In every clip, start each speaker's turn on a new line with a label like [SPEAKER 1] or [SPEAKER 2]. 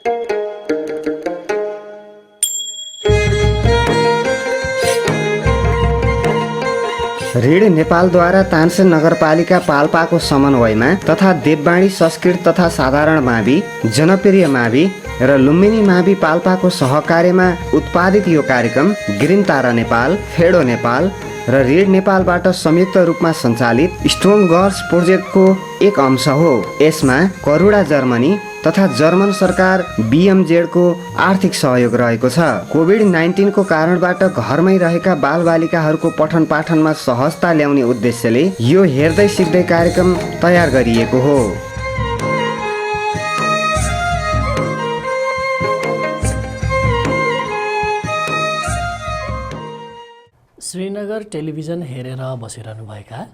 [SPEAKER 1] ऋण नेपालद्वारा तानसेन नगरपालिका पाल्पाको समन्वयमा तथा देववाणी संस्कृत तथा साधारण मावि, जनप्रिय मावि र लुम्बिनी मावि पाल्पाको सहकार्यमा उत्पादित यो कार्यक्रम ग्रिन तारा नेपाल, फेडो नेपाल र ऋण नेपालबाट संयुक्त रूपमा सञ्चालित स्ट्रङ गर्ल्स प्रोजेक्टको एक अंश हो। यसमा करुणा जर्मनी तथा जर्मन सरकार BMZ को आर्थिक सहयोग रहेको छ। कोभिड-19 को कारणबाट घरमै रहेका बालबालिकाहरूको पठन पाठनमा सहजता ल्याउने उद्देश्यले यो हेर्दै सिक्दै कार्यक्रम तयार गरिएको हो।
[SPEAKER 2] श्रीनगर टेलिभिजन हेरेर बसिरहनुभएका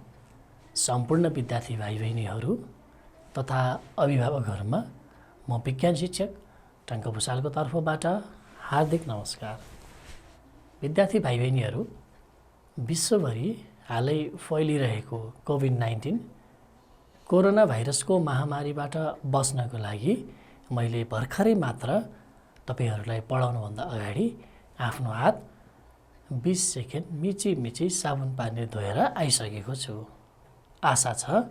[SPEAKER 2] सम्पूर्ण विद्यार्थी भाइ बहिनीहरू तथा अभिभावकहरूमा म विज्ञान शिक्षक टङ्क भुषालको तर्फबाट हार्दिक नमस्कार। विद्यार्थी भाइ बहिनीहरू, विश्वभरि हालै फैलिरहेको कोभिड-19 कोरोना भाइरसको महामारीबाट बच्नको लागि मैले भर्खरै मात्र तपाईहरूलाई पढाउनुभन्दा अगाडि आफ्नो हात 20 सेकेन्ड मिची साबुन पानीले धोएर आइसकेको छु। आशा छ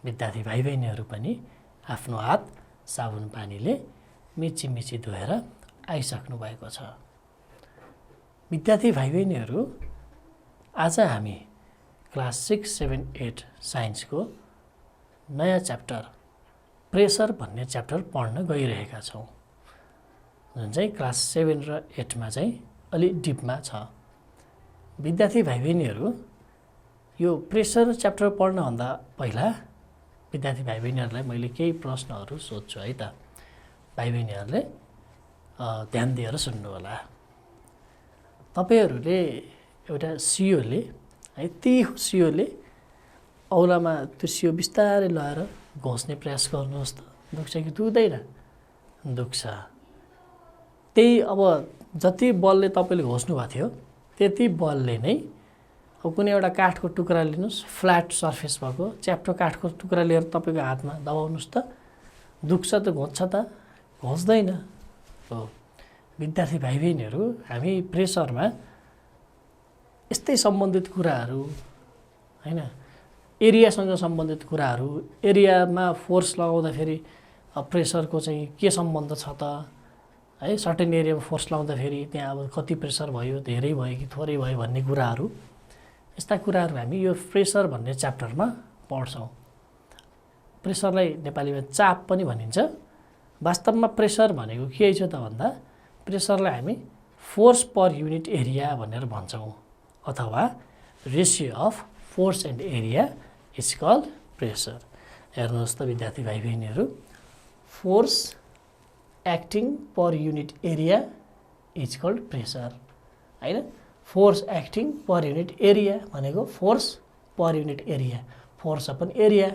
[SPEAKER 2] विद्यार्थी भाइ बहिनीहरू पनि आफ्नो हात साबुन पानीले मिची धोएर आइसक्नु भएको छ। विद्यार्थी भाइ बहिनीहरू, आज हामी क्लास 6, 7, 8 साइन्सको नयाँ च्याप्टर प्रेसर भन्ने च्याप्टर पढ्न गइरहेका छौँ, जुन चाहिँ क्लास 7 र 8 मा चाहिँ अलि डिपमा छ। विद्यार्थी भाइ बहिनीहरू, यो प्रेसर च्याप्टर पढ्नभन्दा पहिला विद्यार्थी भाइ बहिनीहरूलाई मैले केही प्रश्नहरू सोध्छु है त। भाइ बहिनीहरूले ध्यान दिएर सुन्नु होला। तपाईहरूले एउटा सियोले है, तीखो सियोले औलामा त्यो सियो बिस्तारै लगाएर घोच्ने प्रयास गर्नुहोस् त। दुख्छ कि दुख्दैन? दुख्छ। त्यही अब जति बलले तपाईँले घोच्नु भएको थियो त्यति बलले नै अब कुनै एउटा काठको टुक्रा लिनुहोस्, फ्ल्याट सर्फेस भएको च्याप्टो काठको टुक्रा लिएर तपाईँको हातमा दबाउनुहोस् त। दुख्छ त, घोच्छ त? घोच्दैन हो। विद्यार्थी भाइ बहिनीहरू, हामी प्रेसरमा यस्तै सम्बन्धित कुराहरू हैन, एरियासँग सम्बन्धित कुराहरू, एरियामा फोर्स लगाउँदाखेरि प्रेसरको चाहिँ के सम्बन्ध छ त है, सर्टेन एरियामा फोर्स लगाउँदाखेरि त्यहाँ अब कति प्रेसर भयो, धेरै भयो कि थोरै भयो भन्ने कुराहरू, यस्ता कुराहरू हामी यो प्रेसर भन्ने च्याप्टरमा पढ्छौँ। प्रेसरलाई नेपालीमा चाप पनि भनिन्छ। वास्तवमा प्रेसर भनेको के छ त भन्दा, प्रेसरलाई हामी फोर्स पर युनिट एरिया भनेर भन्छौँ, अथवा ratio of force and area is called pressure. हेर्नुहोस् त विद्यार्थी भाइ बहिनीहरू, force acting per unit area is called pressure हैन। Force acting per unit area भनेको force per unit area, force upon area.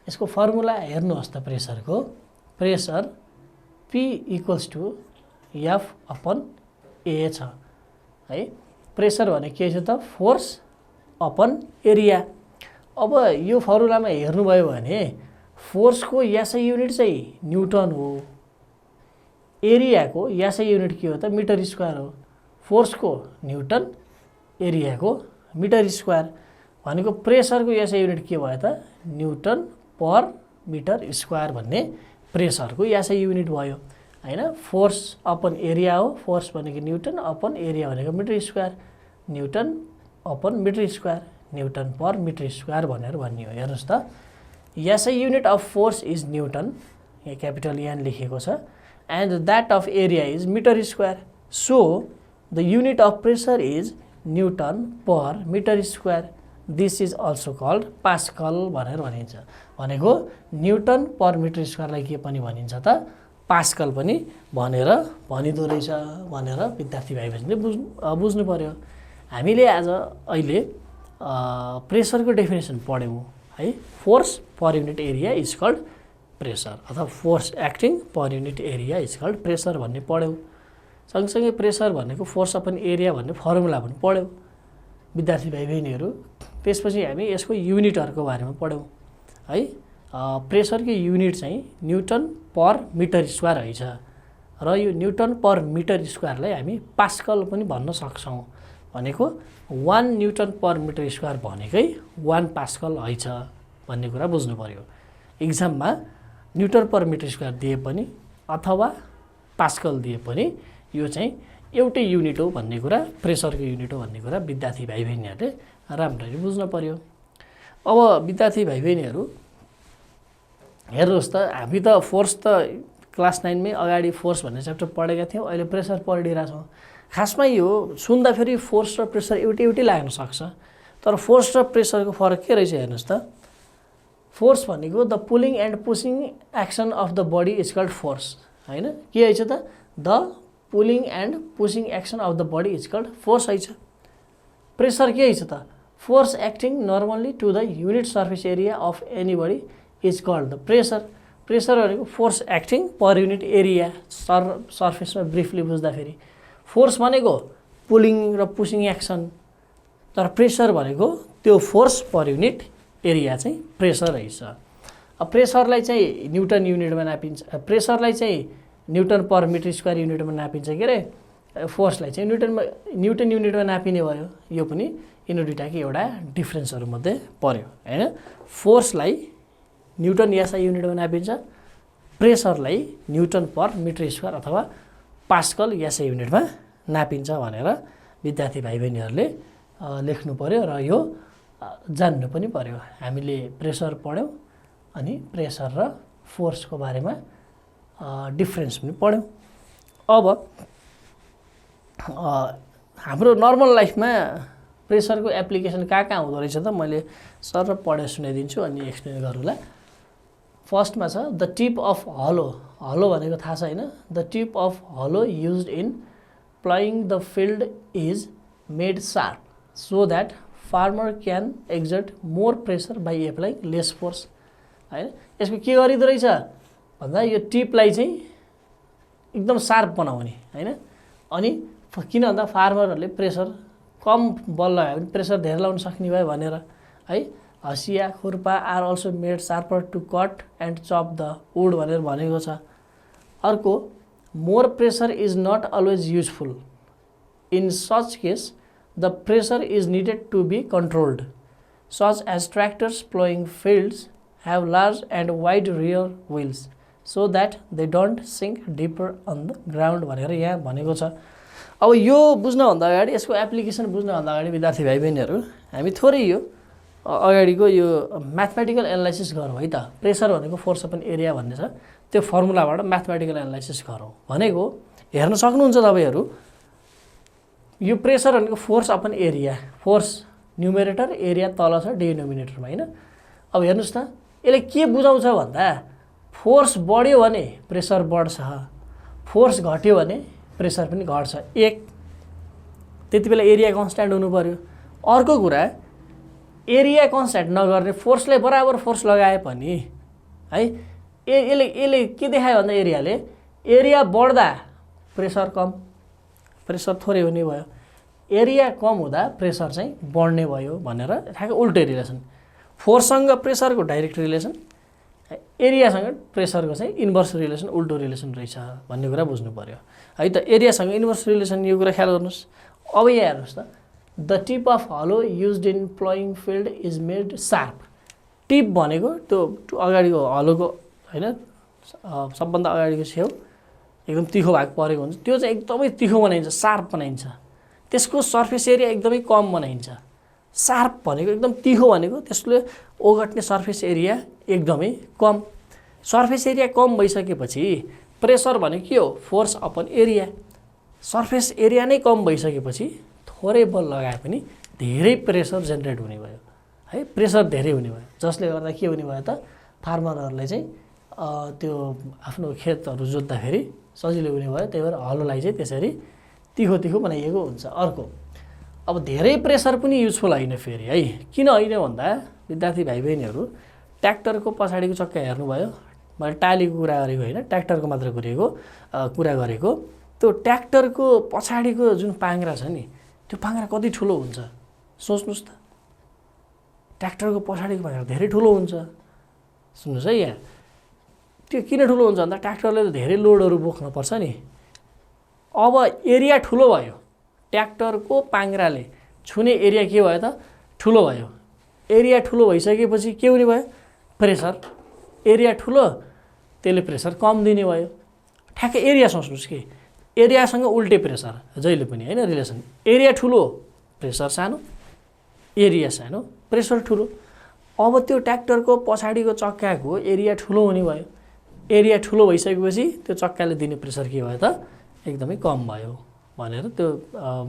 [SPEAKER 2] यसको फर्मुला हेर्नुहोस् त प्रेसरको। Pressure P = F upon A छ है। प्रेसर भने के छ त? Force upon area. अब यो फर्मुलामा हेर्नुभयो भने फोर्सको SI युनिट चाहिँ न्युटन हो, एरियाको SI युनिट के हो त? मिटर स्क्वायर हो। फोर्सको न्युटन, एरियाको मिटर स्क्वायर भनेको प्रेसरको SI युनिट के भयो त? न्युटन पर मिटर स्क्वायर भन्ने प्रेसरको SI युनिट भयो हैन। फोर्स अपन एरिया हो, फोर्स भनेको न्युटन, अपन एरिया भनेको metre square, newton upon metre square, newton per metre square भनेर भनियो। हेर्नुहोस् त, SI unit of force is newton, यहाँ क्यापिटल N लेखेको छ, and that of area is metre square. So the unit of pressure is newton per metre square. This is also called pascal भनेर भनिन्छ। भनेको न्युटन पर मिटर स्क्वायरलाई के पनि भनिन्छ त? पास्कल पनि भनेर भनिदो रहेछ भनेर विद्यार्थी भाइ बहिनीले बुझ्नु पर्यो। हामीले आज अहिले प्रेसरको डेफिनेसन पढ्यौँ है। Force per unit area is called pressure, अथवा force acting per unit area is called pressure भन्ने पढ्यौँ। सँगसँगै प्रेसर भनेको फोर्स अपन एरिया भन्ने फर्मुला पनि पढ्यौँ विद्यार्थी भाइ बहिनीहरू। त्यसपछि हामी यसको युनिटहरूको बारेमा पढ्यौँ है। प्रेसरको युनिट चाहिँ न्युटन पर मिटर स्क्वायर रहेछ र यो न्युटन पर मिटर स्क्वायरलाई हामी पास्कल पनि भन्न सक्छौँ। भनेको 1 न्युटन पर मिटर स्क्वायर भनेकै 1 पास्कल हैछ भन्ने कुरा बुझ्नु पर्यो। इक्जाममा न्युटन पर मिटर स्क्वायर दिए पनि अथवा पास्कल दिए पनि यो चाहिँ एउटै युनिट हो भन्ने कुरा, प्रेसरको युनिट हो भन्ने कुरा विद्यार्थी भाइ बहिनीहरूले राम्ररी बुझ्न पर्यो। अब विद्यार्थी भाइ बहिनीहरू हेर्नुहोस् त, हामी त फोर्स त क्लास 9 मै अगाडि फोर्स भन्ने च्याप्टर पढेका थियौँ, अहिले प्रेसर पढिरहेछौँ। खासमा यो सुन्दाखेरि फोर्स र प्रेसर एउटै लाग्न सक्छ, तर फोर्स र प्रेसरको फरक के रहेछ हेर्नुहोस् त। फोर्स भनेको the pulling and pushing action of the body is called force, होइन? के रहेछ त? The pulling and pushing action of the body is called force रहेछ। प्रेसर के रहेछ त? Force acting normally to the unit surface area of any body is called the pressure. Pressure भनेको force acting per unit area, सर्फेसमा briefly बुझ्दाखेरि force भनेको pulling र pushing action, तर प्रेसर भनेको त्यो फोर्स पर युनिट एरिया चाहिँ pressure रहेछ। अब प्रेसरलाई चाहिँ न्युटन युनिटमा नापिन्छ, प्रेसरलाई चाहिँ न्युटन पर मिटर स्क्वायर युनिटमा नापिन्छ के अरे, फोर्सलाई चाहिँ न्युटन युनिटमा नापिने भयो। यो पनि यिनीहरू दुइटाको एउटा डिफ्रेन्सहरू मध्ये पर्यो, होइन? फोर्सलाई न्युटन एसआई युनिटमा नापिन्छ, प्रेसरलाई न्युटन पर मिटर स्क्वायर अथवा पास्कल एसआई युनिटमा नापिन्छ भनेर विद्यार्थी भाइ बहिनीहरूले लेख्नु पर्यो र यो जान्नु पनि पर्यो। हामीले प्रेसर पढ्यौँ अनि प्रेसर र फोर्सको बारेमा डिफ्रेन्स पनि पढ्यौँ। अब हाम्रो नर्मल लाइफमा प्रेसरको एप्लिकेसन कहाँ हुँदो रहेछ त मैले सर पढेर सुनाइदिन्छु अनि एक्सप्लेन गरौँला। फर्स्टमा छ द टिप अफ हलो। हलो भनेको थाहा छ होइन? द टिप अफ हलो used in ploughing the field is made sharp so that farmer can exert more pressure by applying less force, होइन? यसको के गरिँदो रहेछ भन्दा यो टिपलाई चाहिँ एकदम सार्प बनाउने, होइन? अनि किन भन्दा फार्मरहरूले प्रेसर कम बल लगायो भने प्रेसर धेरै लगाउन सक्ने भयो भनेर, है? हसिया खुर्पा are also made sharper to cut and chop the wood भनेर भनेको छ। अर्को, more pressure is not always useful. In such case the pressure is needed to be controlled, such as tractors ploughing fields have large and wide rear wheels so that they don't sink deeper on the ground भनेर यहाँ भनेको छ। अब यो बुझ्नुभन्दा अगाडि, यसको application बुझ्नुभन्दा अगाडि विद्यार्थी भाइ बहिनीहरू हामी थोरै यो अगाडिको यो म्याथमेटिकल एनालाइसिस गरौँ है त। प्रेसर भनेको फोर्स अपन एरिया भन्ने छ, त्यो फर्मुलाबाट म्याथमेटिकल एनालाइसिस गरौँ भनेको हेर्न सक्नुहुन्छ तपाईँहरू। यो प्रेसर भनेको force upon area, force numerator, area तल छ डिनोमिनेटरमा, होइन? अब हेर्नुहोस् त, यसले के बुझाउँछ भन्दा फोर्स बढ्यो भने प्रेसर बढ्छ, फोर्स घट्यो भने प्रेसर पनि घट्छ। एक, त्यति बेला एरिया कन्स्ट्यान्ट हुनु पर्यो। अर्को कुरा, एरिया कन्स्ट्यान्ट नगर्ने फोर्सले बराबर फोर्स लगाए पनि, है, यसले के देखायो भन्दा एरियाले एरिया बढ्दा प्रेसर कम, प्रेसर थोरै हुने भयो, एरिया कम हुँदा प्रेसर चाहिँ बढ्ने भयो भनेर ठ्याक्कै उल्टै रिलेसन। फोर्ससँग प्रेसरको डाइरेक्ट रिलेसन, एरियासँग प्रेसरको चाहिँ इन्भर्स रिलेसन, उल्टो रिलेसन रहेछ भन्ने कुरा बुझ्नु पर्यो, है त? एरियासँग इन्भर्स रिलेसन, यो कुरा ख्याल गर्नुहोस्। अब यहाँ हेर्नुहोस् त, द टिप अफ हलो used in ploughing field is made sharp. Tip भनेको त्यो अगाडिको हलोको, होइन, सबभन्दा अगाडिको छेउ एकदम तिखो भाग परेको हुन्छ, त्यो चाहिँ एकदमै तिखो बनाइन्छ, सार्प बनाइन्छ। त्यसको सर्फेस एरिया एकदमै कम बनाइन्छ। सार्प भनेको एकदम तिखो भनेको त्यसले ओगट्ने सर्फेस एरिया एकदमै कम। सर्फेस एरिया कम भइसकेपछि प्रेसर भनेको के हो? Force upon area. Surface area नै कम भइसकेपछि थोरै बल लगाए पनि धेरै प्रेसर जेनेरेट हुने भयो, है? प्रेसर धेरै हुने भयो, जसले गर्दा के हुने भयो त? फार्मरहरूले चाहिँ त्यो आफ्नो खेतहरू जोत्दाखेरि सजिलो हुने भयो। त्यही भएर हलोलाई चाहिँ त्यसरी तिखो तिखो बनाइएको हुन्छ। अर्को, अब धेरै प्रेसर पनि युजफुल होइन फेरि, है? किन होइन भन्दा विद्यार्थी भाइ बहिनीहरू ट्र्याक्टरको पछाडिको चक्का हेर्नुभयो, मैले टालीको कुरा गरेको होइन, ट्र्याक्टरको मात्र कुरा गरेको। त्यो ट्र्याक्टरको पछाडिको जुन पाङ्ग्रा छ नि, त्यो पाङ्ग्रा कति ठुलो हुन्छ सोच्नुहोस् त। ट्र्याक्टरको पछाडिको पाङ्ग्रा धेरै ठुलो हुन्छ। सुन्नुहोस् है, यहाँ त्यो किन ठुलो हुन्छ भन्दा ट्र्याक्टरले त धेरै लोडहरू बोक्नुपर्छ नि। अब एरिया ठुलो भयो, ट्र्याक्टरको पाङ्ग्राले छुने एरिया के भयो त ठुलो भयो। एरिया ठुलो भइसकेपछि के हुने भयो? प्रेसर। एरिया ठुलो त्यसले प्रेसर कम दिने भयो। ठ्याक्कै एरिया सोच्नुहोस् कि एरियासँग उल्टे प्रेसर जहिले पनि होइन रिलेसन। एरिया ठुलो प्रेसर सानो, एरिया सानो प्रेसर ठुलो। अब त्यो ट्र्याक्टरको पछाडिको चक्काको एरिया ठुलो हुने भयो। एरिया ठुलो भइसकेपछि त्यो चक्काले दिने प्रेसर के भयो त एकदमै कम भयो भनेर त्यो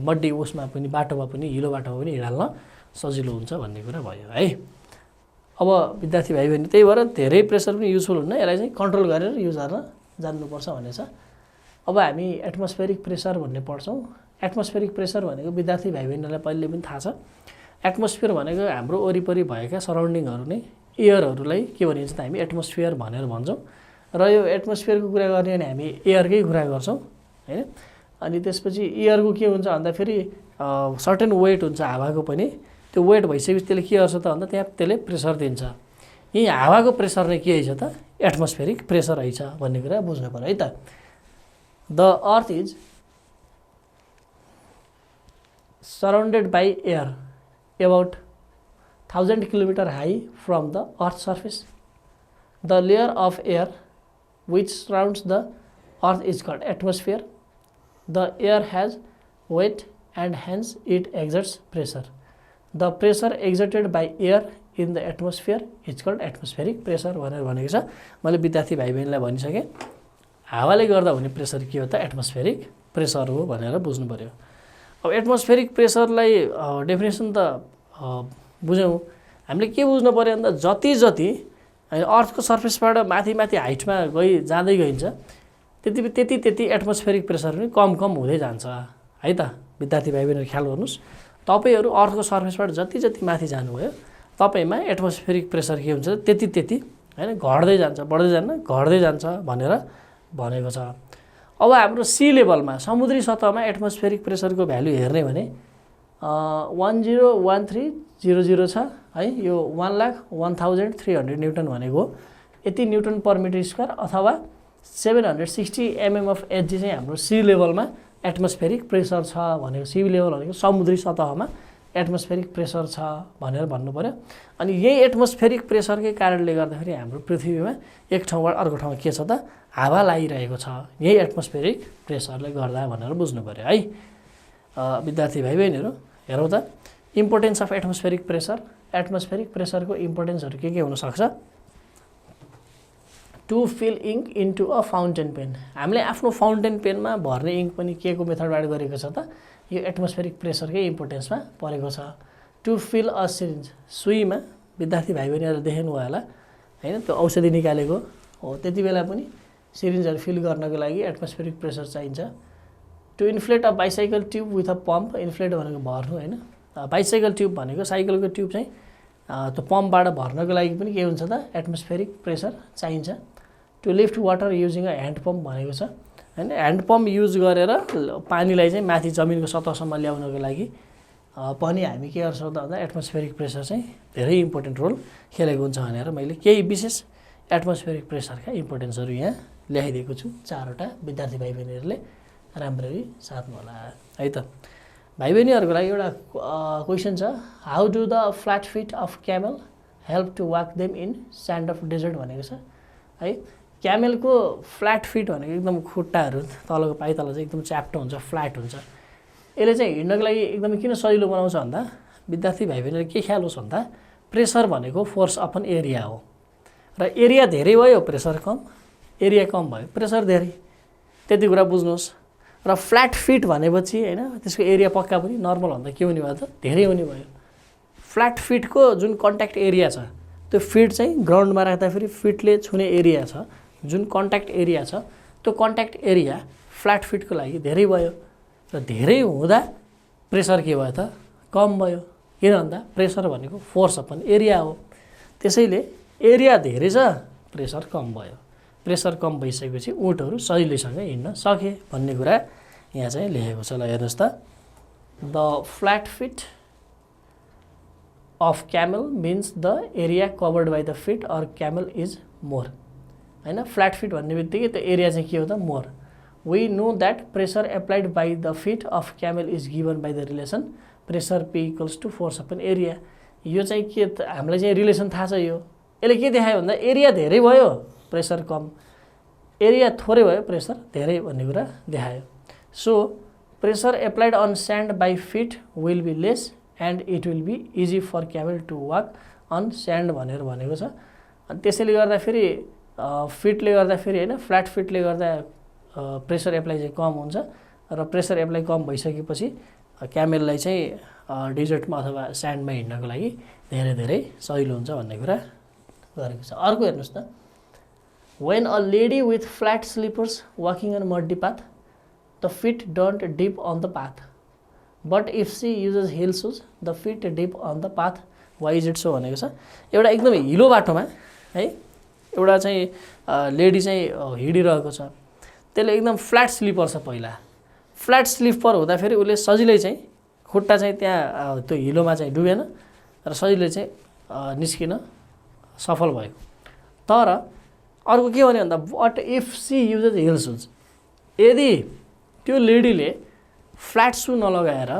[SPEAKER 2] मड्डी उसमा पनि बाटोमा पनि हिलो बाटोमा पनि हिँडाल्न सजिलो हुन्छ भन्ने कुरा भयो है। अब विद्यार्थी भाइ बहिनी त्यही भएर धेरै प्रेसर पनि युजफुल हुन्न, यसलाई चाहिँ कन्ट्रोल गरेर युज गर्न जान्नुपर्छ भन्ने छ। अब हामी एटमोस्फेरिक प्रेसर भन्ने पढ्छौँ। एटमोस्फेरिक प्रेसर भनेको विद्यार्थी भाइ बहिनीलाई पहिले पनि थाहा छ। एटमोस्फियर भनेको हाम्रो वरिपरि भएका सराउन्डिङहरू नै एयरहरूलाई के भनिन्छ त हामी एटमोस्फियर भनेर भन्छौँ। र यो एटमोस्फियरको कुरा गर्ने भने हामी एयरकै कुरा गर्छौँ होइन। अनि त्यसपछि एयरको के हुन्छ भन्दाखेरि सर्टेन वेट हुन्छ हावाको पनि। त्यो वेट भइसकेपछि त्यसले के गर्छ त भन्दा त्यहाँ त्यसले प्रेसर दिन्छ। यही हावाको प्रेसर नै के रहेछ त एटमोस्फेरिक प्रेसर रहेछ भन्ने कुरा बुझ्नु पर्यो है त। The earth is surrounded by air about 1000 km high from the earth's surface. The layer of air which surrounds the earth is called atmosphere. The air has weight and hence it exerts pressure. The pressure exerted by air in the atmosphere is called atmospheric pressure भनेको छ। मैले विद्यार्थी भाइ बहिनीलाई भनिसकेँ हावाले गर्दा हुने प्रेसर के हो त एटमोस्फेरिक प्रेसर हो भनेर बुझ्नु पर्यो। अब एटमोस्फेरिक प्रेसरलाई डेफिनेसन त बुझ्यौँ। हामीले के बुझ्नु पऱ्यो भन्दा जति जति अर्थको सर्फेसबाट माथि माथि हाइटमा जाँदै गइन्छ त्यति एटमोस्फेरिक प्रेसर पनि कम कम हुँदै जान्छ है त। विद्यार्थी भाइ बहिनीहरू ख्याल गर्नुहोस्, तपाईँहरू अर्थको सर्फेसबाट जति जति माथि जानुभयो तपाईँमा एटमोस्फेरिक प्रेसर के हुन्छ त्यति होइन घट्दै जान्छ, बढ्दै जान्न घट्दै जान्छ भनेर भनेको छ। अब हाम्रो सी लेभलमा समुद्री सतहमा एटमोस्फेरिक प्रेसरको भ्यालु हेर्ने भने 101300 छ है। यो 1,01,300 न्युटन भनेको यति न्युटन पर मिटर स्क्वायर अथवा 760 mm अफ एचजी चाहिँ हाम्रो सी लेभलमा एटमोस्फेरिक प्रेसर छ भनेको। सी लेभल भनेको समुद्री सतहमा एटमोस्फेरिक प्रेसर छ भनेर भन्नु पर्यो। अनि यही एटमोस्फेरिक प्रेसरकै कारणले गर्दाखेरि हाम्रो पृथ्वीमा एक ठाउँबाट अर्को ठाउँमा के छ त हावा लागिरहेको छ यही एटमोस्फेरिक प्रेसरले गर्दा भनेर बुझ्नु पर्यो है। विद्यार्थी भाइ बहिनीहरू हेरौँ त importance of atmospheric pressure. Atmospheric प्रेसरको इम्पोर्टेन्सहरू के हुनसक्छ? To fill ink into a fountain pen. हामीले आफ्नो फाउन्टेन पेनमा भर्ने इङ्क पनि के को मेथडबाट गरेको छ त यो एटमोस्फेरिक प्रेसरकै इम्पोर्टेन्समा परेको छ। टु फिल अ सिरिन्ज, सुईमा विद्यार्थी भाइ बहिनीहरू देख्नु भयो होला होइन त्यो औषधि निकालेको हो, त्यति बेला पनि सिरिन्जहरू फिल गर्नको लागि एटमोस्फेरिक प्रेसर चाहिन्छ। To inflate a bicycle tube with a pump, inflate भनेको भर्नु होइन, बाइसाइकल ट्युब भनेको साइकलको ट्युब चाहिँ त्यो पम्पबाट भर्नको लागि पनि के हुन्छ त एटमोस्फेरिक प्रेसर चाहिन्छ। To lift water using a hand pump भनेको छ होइन। ह्यान्ड पम्प युज गरेर पानीलाई चाहिँ माथि जमिनको सतहसम्म ल्याउनको लागि पनि हामी के गर्छौँ त भन्दा एटमोस्फेरिक प्रेसर चाहिँ धेरै इम्पोर्टेन्ट रोल खेलेको हुन्छ भनेर मैले केही विशेष एटमोस्फेरिक प्रेसरका इम्पोर्टेन्सहरू यहाँ ल्याइदिएको छु। 4वटा विद्यार्थी भाइ बहिनीहरूले राम्ररी साथमा होला है त। भाइ बहिनीहरूको लागि एउटा क्वेसन छ, how do the flat feet of camel help to walk them in sand of desert भनेको छ है। क्यामेलको फ्ल्याट फिट भनेको एकदम खुट्टाहरू तलको पाइतला चाहिँ एकदम च्याप्टो हुन्छ, फ्ल्याट हुन्छ। यसले चाहिँ हिँड्नको लागि एकदमै किन सजिलो बनाउँछ भन्दा विद्यार्थी भाइ बहिनीले के ख्याल होस् भन्दा प्रेसर भनेको फोर्स अपन एरिया हो र एरिया धेरै भयो प्रेसर कम, एरिया कम भयो प्रेसर धेरै, त्यति कुरा बुझ्नुहोस्। र फ्ल्याट फिट भनेपछि होइन त्यसको एरिया पक्का पनि नर्मल भन्दा के हुने भयो त धेरै हुने भयो। फ्ल्याट फिटको जुन कन्ट्याक्ट एरिया छ त्यो फिट चाहिँ ग्राउन्डमा राख्दाखेरि फिटले छुने एरिया छ, जुन कन्ट्याक्ट एरिया छ त्यो कन्ट्याक्ट एरिया फ्ल्याट फिटको लागि धेरै भयो र धेरै हुँदा प्रेसर के भयो त कम भयो। किन भन्दा प्रेसर भनेको फोर्स अपन एरिया हो, त्यसैले एरिया धेरै छ प्रेसर कम भयो। प्रेसर कम भइसकेपछि ऊँटहरू सजिलैसँग हिँड्न सके भन्ने कुरा यहाँ चाहिँ लेखेको छ। ल हेर्नुहोस् त, the flat feet of camel means the area covered by the feet or camel is more. हैन फ्ल्याट फिट भन्ने बित्तिकै त्यो एरिया चाहिँ के हो त more we know that pressure applied by the feet of camel is given by the relation pressure P equals to force upon area यो चाहिँ के हामीलाई चाहिँ रिलेसन थाहा छ यो यसले के देखायो भन्दा एरिया धेरै भयो प्रेसर कम एरिया थोरै भयो प्रेसर धेरै भन्ने कुरा देखायो so pressure applied on sand by feet will be less and it will be easy for camel to walk on sand भनेर भनेको छ अनि त्यसैले गर्दाखेरि फिटले गर्दाखेरि होइन फ्ल्याट फिटले गर्दा प्रेसर एप्लाई चाहिँ कम हुन्छ र प्रेसर एप्लाई कम भइसकेपछि क्यामेललाई चाहिँ डेजर्टमा अथवा स्यान्डमा हिँड्नको लागि धेरै धेरै सजिलो हुन्छ भन्ने कुरा गरेको छ अर्को हेर्नुहोस् त when a lady with flat slippers walking on muddy path the feet don't dip on the path but if she uses heel shoes the feet dip on the path why is it so भनेको छ एउटा एकदमै हिलो बाटोमा है एउटा चाहिँ lady चाहिँ हिँडिरहेको छ त्यसले एकदम फ्ल्याट स्लिपर छ पहिला फ्ल्याट स्लिपर हुँदाखेरि उसले सजिलै चाहिँ खुट्टा चाहिँ त्यहाँ त्यो हिलोमा चाहिँ डुबेन र सजिलै चाहिँ निस्किन सफल भयो तर अर्को के भन्यो भन्दा but if she uses heel shoes यदि त्यो लेडीले फ्ल्याट सू नलगाएर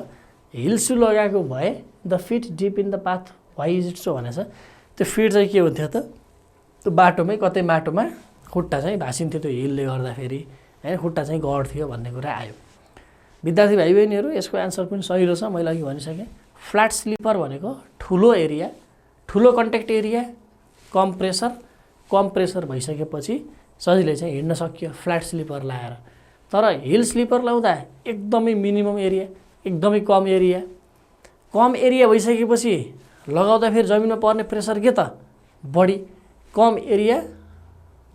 [SPEAKER 2] हिल सू लगाएको भए the feet dip in the path why is it so भनेछ त्यो फिट चाहिँ के हुन्थ्यो त त्यो बाटोमै कतै माटोमा खुट्टा चाहिँ भाँसिन्थ्यो त्यो हिलले गर्दाखेरि होइन खुट्टा चाहिँ गड्थ्यो भन्ने कुरा आयो विद्यार्थी भाइ बहिनीहरू यसको एन्सर पनि सजिलो छ मैले अघि भनिसकेँ फ्ल्याट स्लिपर भनेको ठुलो एरिया ठुलो कन्ट्याक्ट एरिया कम प्रेसर भइसकेपछि सजिलै चाहिँ हिँड्न सकियो फ्ल्याट स्लिपर लाएर तर हिल स्लिपर लाउँदा एकदमै मिनिमम एरिया एकदमै कम एरिया भइसकेपछि लगाउँदा फेरि जमिनमा पर्ने प्रेसर के त बढी कम एरिया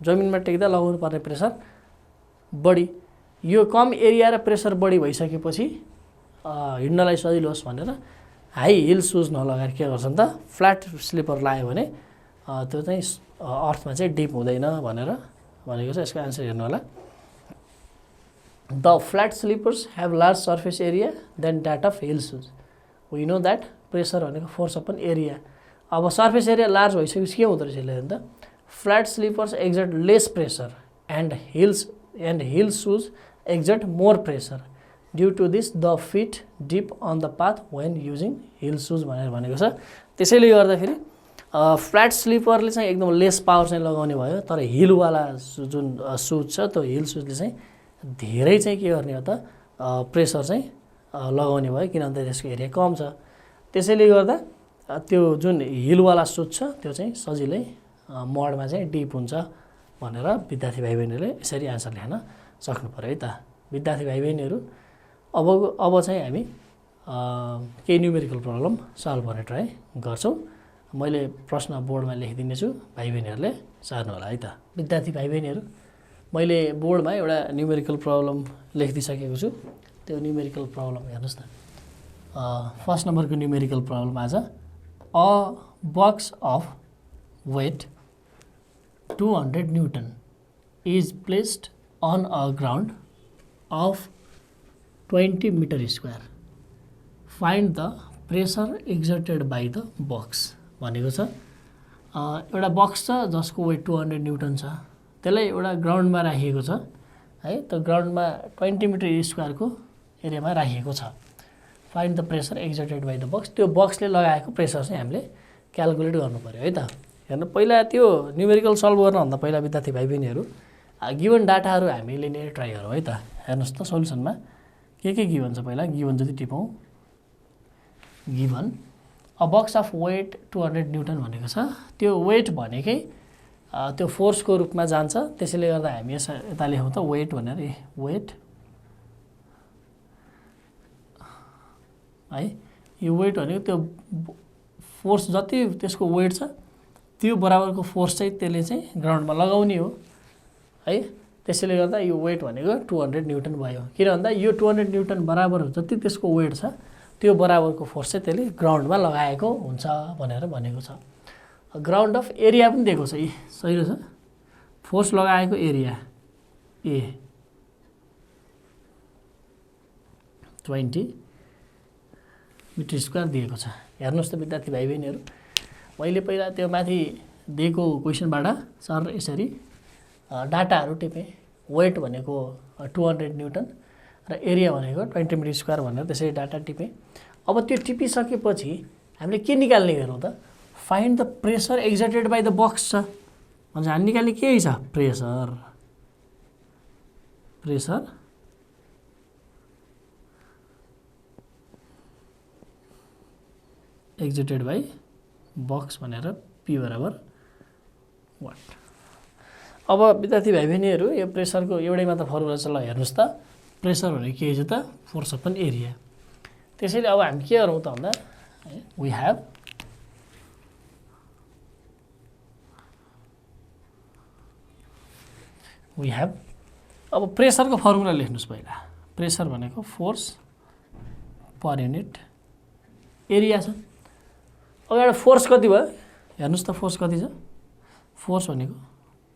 [SPEAKER 2] जमिनमा टेक्दा लगाउनु पर्ने प्रेसर बढी यो कम एरिया र प्रेसर बढी भइसकेपछि हिँड्नलाई सजिलो होस् भनेर हाई हिल सुज नलगाएर के गर्छन् त फ्ल्याट स्लिपर लायो भने त्यो चाहिँ अर्थमा चाहिँ डिप हुँदैन भनेर भनेको छ यसको एन्सर हेर्नु होला the flat slippers have large surface area than that of heel shoes we know that pressure भनेको फोर्स अपन एरिया अब सर्फेस एरिया लार्ज भइसकेपछि के हुँदो रहेछ यसले त flat slippers exert less pressure and heel shoes exert more pressure due to this the feet dip on the path when using heel shoes भनेर भनेको छ त्यसैले गर्दाखेरि फ्ल्याट स्लिपरले चाहिँ एकदम लेस पावर चाहिँ लगाउने भयो तर हिलवाला जुन सुज छ त्यो हिल सुजले चाहिँ धेरै चाहिँ के गर्ने हो त प्रेसर चाहिँ लगाउने भयो किनभने त्यसको एरिया कम छ त्यसैले गर्दा त्यो जुन हिलवाला सुज छ त्यो चाहिँ सजिलै मडमा चाहिँ डिप हुन्छ भनेर विद्यार्थी भाइ बहिनीहरूले यसरी एन्सर लेख्न सक्नु पर्यो है त विद्यार्थी भाइ बहिनीहरू अब चाहिँ हामी केही न्युमेरिकल प्रब्लम सल्भ गर्ने ट्राई गर्छौँ मैले प्रश्न बोर्डमा लेखिदिनेछु भाइ बहिनीहरूले सार्नु होला है त विद्यार्थी भाइ बहिनीहरू मैले बोर्डमा एउटा न्युमेरिकल प्रब्लम लेखिदिइसकेको छु त्यो न्युमेरिकल प्रब्लम हेर्नुहोस् न फर्स्ट नम्बरको न्युमेरिकल प्रब्लम आज a box of weight 200 newton is placed on a ground of 20 metre square find the pressure exerted by the box भनेको छ एउटा बक्स छ जसको वेट 200 न्युटन छ त्यसलाई एउटा ग्राउन्डमा राखिएको छ है त्यो ग्राउन्डमा 20 मिटर स्क्वायरको एरियामा राखिएको छ find the pressure exerted by the box त्यो बक्सले लगाएको प्रेसर चाहिँ हामीले क्यालकुलेट गर्नु पर्यो है त हेर्नु पहिला त्यो न्युमेरिकल सल्भ गर्नुभन्दा पहिला विद्यार्थी भाइ बहिनीहरू गिभन डाटाहरू हामी लिने ट्राई गरौँ है त हेर्नुहोस् त सोल्युसनमा के गिभन छ पहिला गिभन जति टिपौँ given a box of weight 200 newton भनेको छ त्यो वेट भनेकै त्यो फोर्सको रूपमा जान्छ त्यसैले गर्दा हामी यता लेखौँ त वेट भनेर वेट है यो वेट भनेको त्यो फोर्स जति त्यसको वेट छ त्यो बराबरको फोर्स चाहिँ त्यसले चाहिँ ग्राउन्डमा लगाउने हो है त्यसैले गर्दा यो वेट भनेको 200 न्युटन भयो किन भन्दा यो 200 न्युटन बराबर जति त्यसको वेट छ त्यो बराबरको फोर्स चाहिँ त्यसले ग्राउन्डमा लगाएको हुन्छ भनेर भनेको छ ग्राउन्ड अफ एरिया पनि दिएको छ सही छ फोर्स लगाएको एरिया ए 20 मिटर स्क्वायर दिएको छ हेर्नुहोस् त विद्यार्थी भाइ बहिनीहरू मैले पहिला त्यो माथि दिएको क्वेसनबाट सर यसरी डाटाहरू टिपेँ। वेट भनेको 200 न्युटन र एरिया भनेको 20 मिटर स्क्वायर भनेर त्यसरी डाटा टिपेँ। अब त्यो टिपिसकेपछि हामीले के निकाल्ने हेरौँ त, find the pressure exerted by the box छ भन्छ। हामी निकाल्ने के छ, प्रेसर एक्जर्टेड बाई बक्स भनेर पी बराबर 1। अब विद्यार्थी भाइ बहिनीहरू यो प्रेसरको एउटै मात्र फर्मुला छ, ल हेर्नुहोस् त, प्रेसर भनेको के छ त, फोर्स अपन एरिया। त्यसैले अब हामी के गरौँ त भन्दा वी हेभ अब प्रेसरको फर्मुला लेख्नुहोस् पहिला। प्रेसर भनेको फोर्स पर युनिट एरिया छ। अब एउटा फोर्स कति भयो हेर्नुहोस् त, फोर्स कति छ, फोर्स भनेको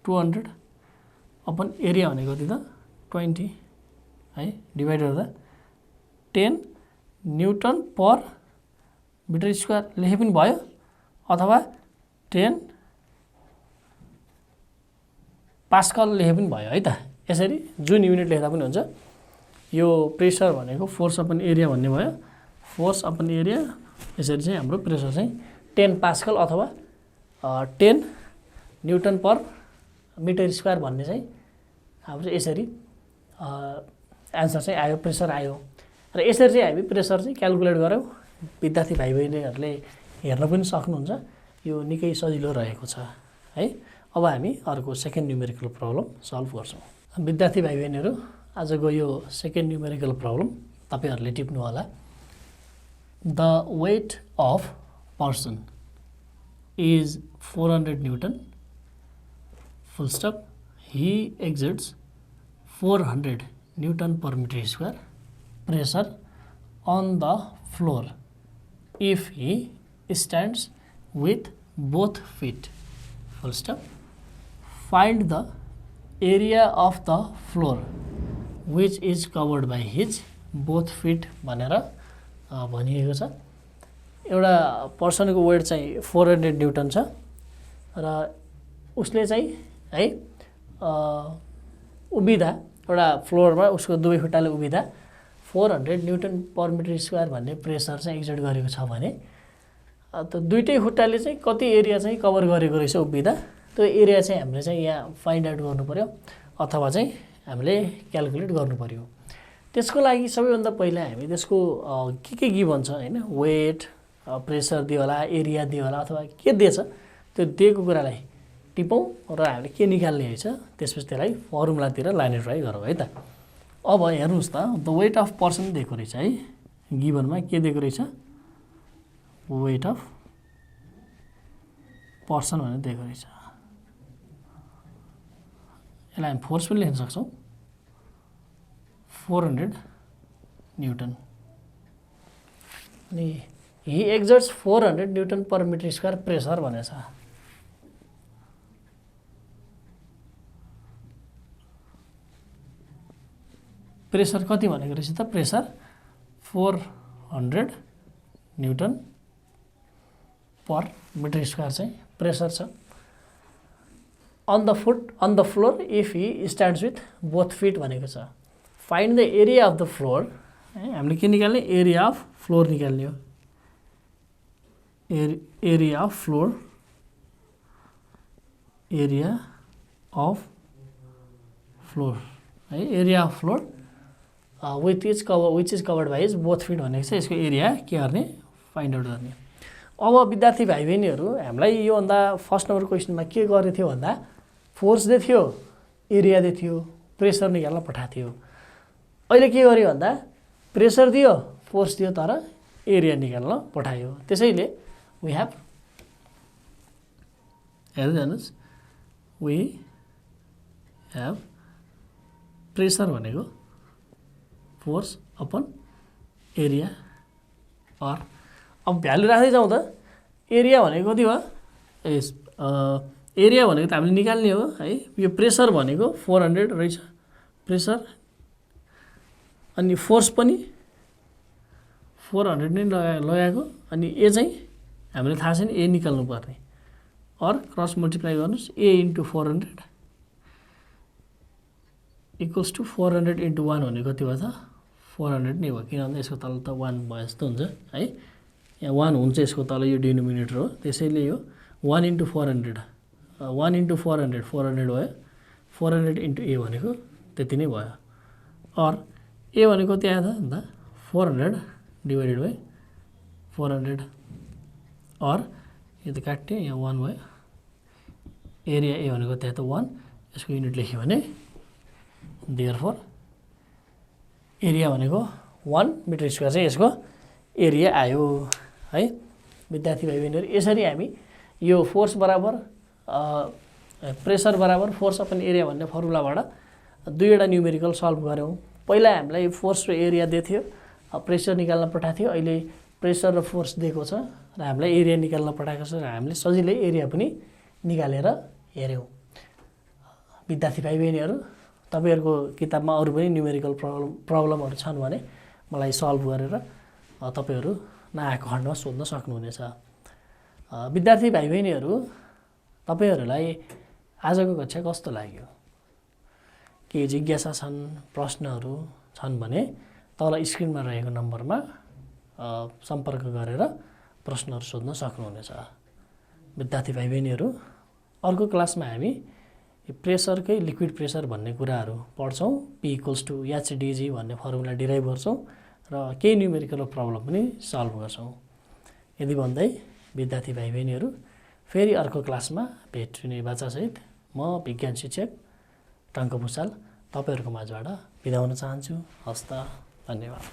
[SPEAKER 2] 200 अपन एरिया भनेको कति त 20 है, डिभाइड गर्दा 10 न्युटन पर मिटर स्क्वायर लेखे पनि भयो, अथवा 10 पास्कल लेखे पनि भयो है त। यसरी जुन युनिट लेख्दा पनि हुन्छ। यो प्रेसर भनेको फोर्स अपन एरिया भन्ने भयो, फोर्स अपन एरिया। यसरी चाहिँ हाम्रो प्रेसर चाहिँ 10 पास्कल अथवा 10 न्युटन पर मिटर स्क्वायर भन्ने चाहिँ हाम्रो यसरी एन्सर चाहिँ आयो, प्रेसर आयो। र यसरी चाहिँ हामी प्रेसर चाहिँ क्यालकुलेट गऱ्यौँ। विद्यार्थी भाइ बहिनीहरूले हेर्न पनि सक्नुहुन्छ, यो निकै सजिलो रहेको छ है। अब हामी अर्को सेकेन्ड न्युमेरिकल प्रब्लम सल्भ गर्छौँ। विद्यार्थी भाइ बहिनीहरू आजको यो सेकेन्ड न्युमेरिकल प्रब्लम तपाईँहरूले टिप्नु होला। The weight of person is 400 newton, full stop, he exerts 400 newton per metre square pressure on the floor if he stands with both feet, full stop. Find the area of the floor which is covered by his both feet भनेर भनिएको छ। एउटा पर्सनको weight चाहिँ 400 newton छ र उसले चाहिँ है उभिँदा एउटा फ्लोरमा उसको दुवै खुट्टाले उभिँदा 400 न्युटन पर मिटर स्क्वायर भन्ने प्रेसर चाहिँ एक्जर्ट गरेको छ भने त दुईटै खुट्टाले चाहिँ कति एरिया चाहिँ कभर गरेको रहेछ उभिँदा, त्यो एरिया चाहिँ हामीले चाहिँ यहाँ फाइन्ड आउट गर्नु पर्यो अथवा चाहिँ हामीले क्यालकुलेट गर्नु पर्यो। त्यसको लागि सबैभन्दा पहिला हामी त्यसको के गिभन छ हैन, वेट, प्रेसर दियो होला, एरिया दियो होला, अथवा के दिएछ त्यो दिएको कुरालाई टिपौँ र हामीले के निकाल्ने रहेछ, त्यसपछि त्यसलाई फर्मुलातिर लाने ट्राई गरौँ है त। अब हेर्नुहोस् त, द वेट अफ पर्सन दिएको रहेछ है, गिभनमा के दिएको रहेछ, वेट अफ पर्सन भनेर दिएको रहेछ। यसलाई हामी फोर्स पनि लेख्न सक्छौँ, 400 न्युटन। अनि he exerts 400 newton per metre square pressure भनेको छ। प्रेसर कति भनेको रहेछ त, pressure 400 newton per metre square चाहिँ प्रेसर छ। On the floor if he stands with both feet भनेको छ। Find the area of the floor, हामीले के निकाल्ने, एरिया अफ फ्लोर निकाल्ने हो। Area of floor, area of floor है, area of floor which is covered by both feet भनेको छ। यसको एरिया के गर्ने, फाइन्ड आउट गर्ने। अब विद्यार्थी भाइ बहिनीहरू हामीलाई योभन्दा फर्स्ट नम्बर क्वेसनमा के गरेको थियो भन्दा फोर्स दिएको थियो, एरिया दिएको थियो, प्रेसर निकाल्न पठाएको थियो। अहिले के गर्यो भन्दा प्रेसर दियो, फोर्स दियो, तर एरिया निकाल्न पठायो। त्यसैले वी हेभ, हेर्दै जानुहोस्, वी हेभ प्रेसर भनेको फोर्स अपन एरिया अर। अब भ्यालु राख्दै जाउँ त, एरिया भनेको कति भयो, एरिया भनेको त हामीले निकाल्ने हो है। यो प्रेसर भनेको 400 रहेछ प्रेसर, अनि फोर्स पनि 400 नै लगाएको, अनि ए चाहिँ हामीले थाहा छैन, ए निकाल्नु पर्ने। अर क्रस मल्टिप्लाई गर्नुहोस्, a into 400 equals to 400 into 1 भने कति भयो त 400 नै भयो, किनभने यसको तल त 1 भयो जस्तो हुन्छ है। यहाँ 1 हुन्छ यसको तल, यो डिनोमिनेटर हो, त्यसैले यो 1 इन्टु 400 1 इन्टु 400 400 भयो, 400 इन्टु ए भनेको त्यति नै भयो। अर ए भनेको त्यहाँ त अन्त 400 डिभाइडेड बाई 400 अर यो त काट्यो, यहाँ 1 भयो, एरिया ए भनेको त्यहाँ त 1, यसको युनिट लेख्यो भने देयरफोर एरिया भनेको 1 मिटर स्क्वायर चाहिँ यसको एरिया आयो है। विद्यार्थी भाइ बहिनीहरू, यसरी हामी यो फोर्स बराबर प्रेसर बराबर फोर्स अपन एरिया भन्ने फर्मुलाबाट दुईवटा न्युमेरिकल सल्भ गऱ्यौँ। पहिला हामीलाई फोर्स र एरिया दिएको थियो, प्रेसर निकाल्न पठाएको थियो, अहिले प्रेसर र फोर्स दिएको छ र हामीलाई एरिया निकाल्न पठाएको छ र हामीले सजिलै एरिया पनि निकालेर हेऱ्यौँ। विद्यार्थी भाइ बहिनीहरू, तपाईँहरूको किताबमा अरू पनि न्युमेरिकल प्रब्लमहरू छन् भने मलाई सल्भ गरेर तपाईँहरू नआएको खण्डमा सोध्न सक्नुहुनेछ। विद्यार्थी भाइ बहिनीहरू, तपाईँहरूलाई आजको कक्षा कस्तो लाग्यो? केही जिज्ञासा छन्, प्रश्नहरू छन् भने तल स्क्रिनमा रहेको नम्बरमा सम्पर्क गरेर प्रश्नहरू सोध्न सक्नुहुनेछ। विद्यार्थी भाइ बहिनीहरू, अर्को क्लासमा हामी प्रेसरकै लिक्विड प्रेसर भन्ने कुराहरू पढ्छौँ, पी इक्वल्स टु एचडिजी भन्ने फर्मुला डिराइभ गर्छौँ र केही न्युमेरिकल प्रब्लम पनि सल्भ गर्छौँ। यदि भन्दै विद्यार्थी भाइ बहिनीहरू, फेरि अर्को क्लासमा भेट हुने बाचासहित म विज्ञान शिक्षक टङ्क भुषाल तपाईँहरूको माझबाट बिदा हुन चाहन्छु। हस्त, धन्यवाद।